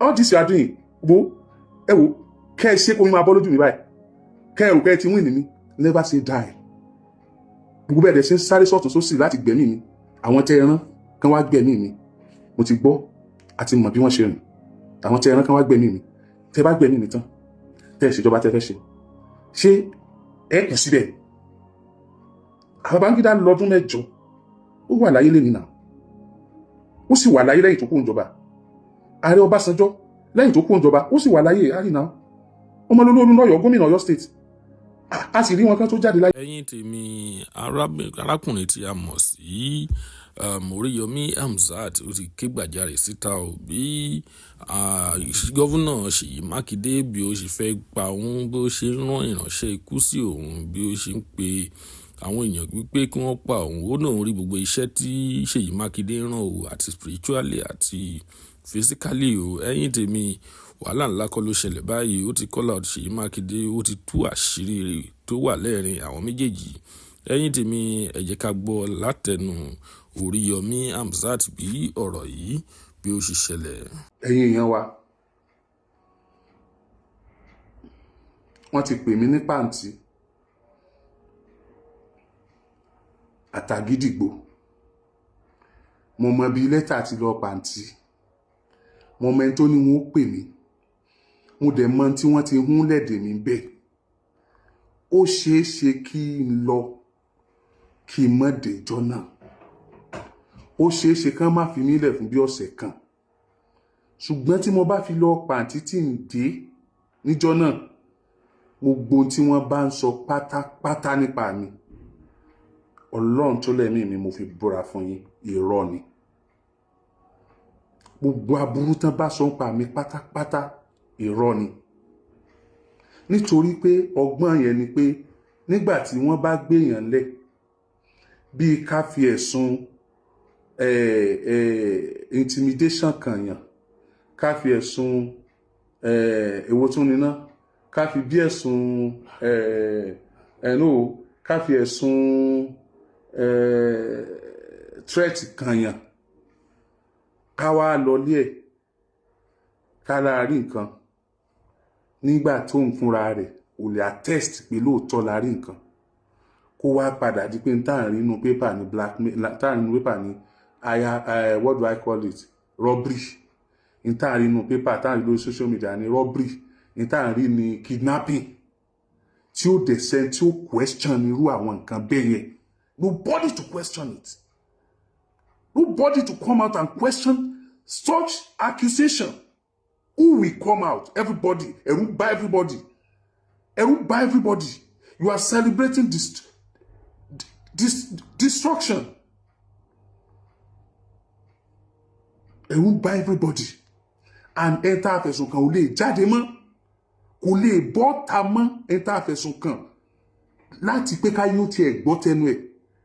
all this you are doing wo kẹ́ ẹ ṣe kó mi máa bọ́ lójú mi báyìí kẹ́ ẹ rò kẹ́ ẹ ti win ní mi never say die gbogbo bẹ́ẹ̀ dẹ̀ ṣe ń sáré sọ́tún sósì láti gbẹ̀mí mi àwọn tẹ́ ẹran kan wá gbẹ̀mí mi mo ti gbọ́ àti mọ̀ bí wọ́n ṣe rìn àwọn tẹ́ ẹran kan wá gbẹ̀mí mi tẹ́ bá gbẹ̀mí mi tán tẹ́ ẹ ṣèjọba tẹ́ fẹ́ ṣe ẹ kù síbẹ̀ Babangida lọ́dún 8 ó wà láyé lẹ́yìn náà ó sì wà láyé lẹ́yìn tó kú ìjọba Ààrẹ Ọbásanjọ́ lẹ́yìn tó kú ìjọba ó sì wà láyé àrínà ọmọlólórí lọ́yọ̀ gómìnà Ọ̀yọ́ state a sì rí wọn kan tó jáde láyé. ẹ̀yin tèmi arákùnrin tí a mọ̀ sí ORIYOMI HAMZAT ó ti ké gbàjarè síta ò bí gọ́vùnà SEYI Mákindé bí ó ṣe fẹ́ pa òun bó ṣe rán ìránṣẹ́ ikú sí òun bí ó ṣe ń pe àwọn èèyàn wípé kí wọ́n pa òun ó náà rí gbogbo iṣẹ́ tí SEYI Mákindé rán o àti spiritually àti physically o. ẹ̀yin tèmi wàhálà ńlá kọ́ ló ṣẹlẹ̀ báyìí ó ti call out SEYI Mákindé ó ti tú àṣírí tó wà lẹ́rìn àwọn méjèèjì. ẹ̀yin tèmi ẹ jẹ́ ká gbọ́ látẹnu ORIYOMI HAMZAT bí ọ̀rọ̀ yìí bí ó ṣe ṣẹlẹ̀. ẹ̀yin èèyàn wa wọ́n ti pè mí ní pàǹtí àtàgídìgbò mo mọ bí lẹ́tà ti lọ pàǹtí mo mọ ẹni tó ní wọn ó pè mí mo dẹ̀ mọ tí wọ́n ti hún lẹ́dẹ̀ mi bẹ́ẹ̀ ó ṣeé ṣe kí n lọ kí n mọ̀ dẹjọ́ náà ó ṣeé ṣe kán má fi mí lẹ̀ fún bí ọ̀sẹ̀ kan ṣùgbọ́n tí mo bá fi lọ pàǹtí tí ń dé níjọ́ náà gbogbo tí wọ́n bá ń sọ pátápátá nípa mi Ọlọ́run tó lẹ́mí mi mo fi búra fún yín irọ́ ni gbogbo aburú tán bá sọ ń pa mi pátápátá irọ́ ni nítorí pé ọgbọ́n yẹn ni pé nígbà tí wọ́n bá gbéyàn lẹ̀ bíi ká fi ẹ̀sùn intimidation kan yàn ká fi ẹ̀sùn èwo tún níná ká fi bí ẹ̀sùn ká fi ẹ̀sùn threat kan yàn ká wá lọlé ẹ̀ ká láàrin nǹkan nígbà tó ń fúnra rẹ̀ ò lè attest pé lóòótọ́ la rí nǹkan kó wá padà di pé táà nínú pépà ní blackmail táà nínú pépà ní what do I call it robbery táà nínú pépà táà nínú lórí social media ní robbery táà rí ní kidnapping tí ó dẹ̀sẹ̀ tí ó question irú àwọn nǹkan bẹ́ẹ̀ yẹn nobody to question it nobody to come out and question such accusation. Who will come out? Everybody. Ẹ̀rù bà everybody. Ẹ̀rù bà everybody. You are celebrating destruction. Ẹ̀rù bà everybody. And enter àfẹ̀sùn kan ò lè jáde mọ́. Kò lè bọ́ ta mọ́ enter àfẹ̀sùn kan. Láti pé ká yóò tiẹ̀ gbọ́ tẹnu ẹ̀.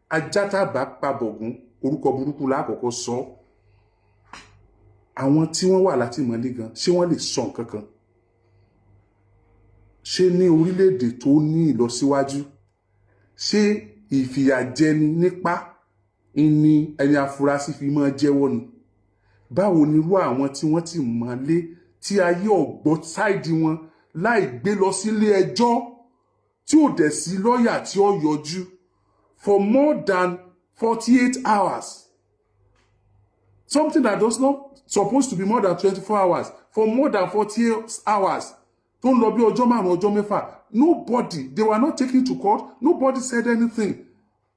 Ajá tá bá pa bọ̀gún orúkọ burúkú lákọ̀ọ́kọ́ sọ. Àwọn tí wọ́n wà látìmọ́lé gan ṣé wọ́n lè sọ nǹkan kan ṣé ní orílẹ̀-èdè tó ní ìlọsíwájú ṣé ìfìyàjẹni nípa ní ẹni afurasí fi máa jẹ́wọ́ ni báwo ni irú àwọn tí wọ́n ti mọ́lé tí ayé ọ̀gbọ́ sáìdì wọn láì gbé lọ sílé ẹjọ́ tí ò dẹ̀ sí lọ́ọ̀yà tí ó yọjú for more than 48 hours something that does not supposed to be more than 24 hours for more than 48 hours don't lọ bí ọjọ́ márùn ọjọ́ mẹ́fà nobody they were not taken to court nobody said anything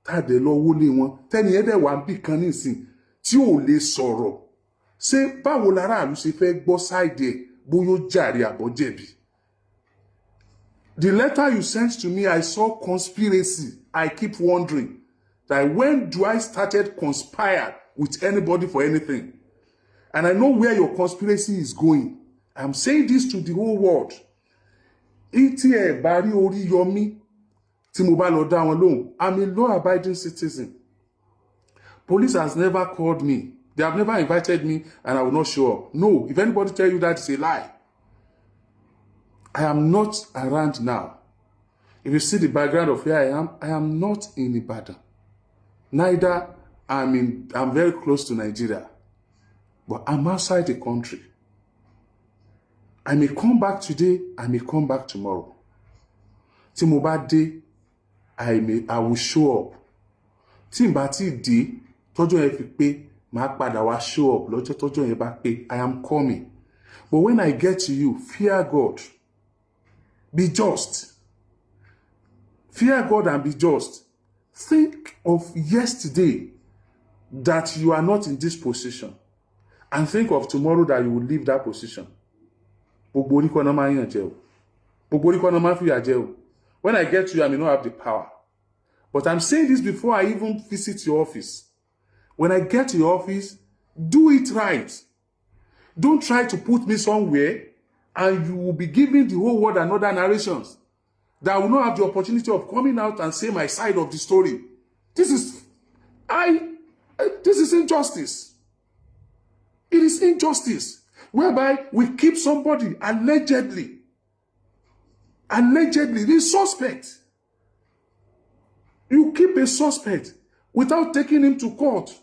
tàdé lọ wọlé wọn tẹ́ni ẹ̀dẹ̀ wà bí kan nísìn tí ò lè sọ̀rọ̀ ṣé báwo láràlú ṣe fẹ́ gbọ́ sáìdì ẹ̀ bóyá ó jàre àbọ̀ jẹ̀bi. The letter you sent to me, I saw conspiracy. I keep wondering that when do I started conspire with anybody for anything? And I know where your conspiracy is going. I'm saying this to the whole world. Iti ẹ bá rí Oríyọmí tí mo bá lọ dá wọn lóhùn. I'm a law-abiding citizen. Police has never called me. They have never invited me and I will not show up. No, if anybody tell you that, it's a lie. I am not around now. If you see the background of where I am not in Ibadan. Neither I'm very close to Nigeria. But I'm outside the country. I may come back today, I may come back tomorrow. Tí mo bá dé, I will show up. Tí n bá ti dé, tọ́jọ́ yẹn fi pé, màá padà wá show up lọ́jọ́ tọ́jọ́ yẹn bá pé, I am coming. But when I get to you, fear God. Be just. Fear God and be just. Think of yesterday that you are not in this position. And think of tomorrow that you will leave that position. Gbogbo orí kọ́ náà máa ń yàn jẹ o. Gbogbo orí kọ́ náà máa ń fìyà jẹ o. When I get to you, I may not have the power. But I'm saying this before I even visit your office. When I get to your office, do it right. Don't try to put me somewhere and you will be giving the whole world another narrations that I will not have the opportunity of coming out and say my side of the story. This is injustice. It is injustice whereby we keep somebody allegedly, the suspect. You keep a suspect without taking him to court.